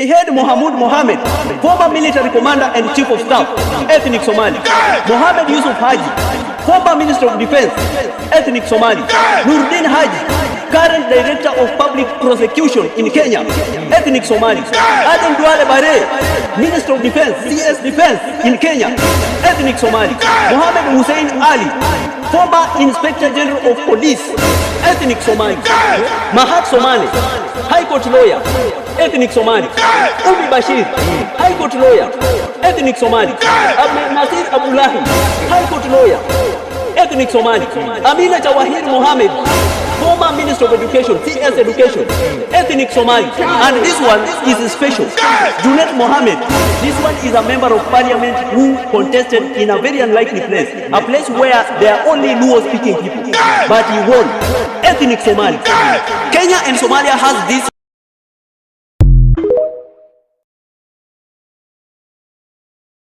He had Mohammed, former military commander and chief of staff, ethnic Somali. Mohammed Yusuf Haji, former minister of defense, ethnic Somali. Nurdin Haji, current director of public prosecution in Kenya, ethnic Somali. Adam Duale Bare, minister of defense, CS defense in Kenya, ethnic Somali. Mohammed Hussein Ali, former inspector general of police, ethnic Somali. Mahat Somali, high court lawyer, ethnic Somali. Umi Bashir, high court lawyer, ethnic Somali. Abdul Nasir Abdullahi, high court lawyer, ethnic Somali. Amina Jawahir Mohammed, former minister of education, CS education, ethnic Somali. And this one is special. Junet Mohammed, this one is a member of parliament who contested in a very unlikely place, a place where there are only Luo speaking people, but he won, ethnic Somali. Kenya and Somalia has this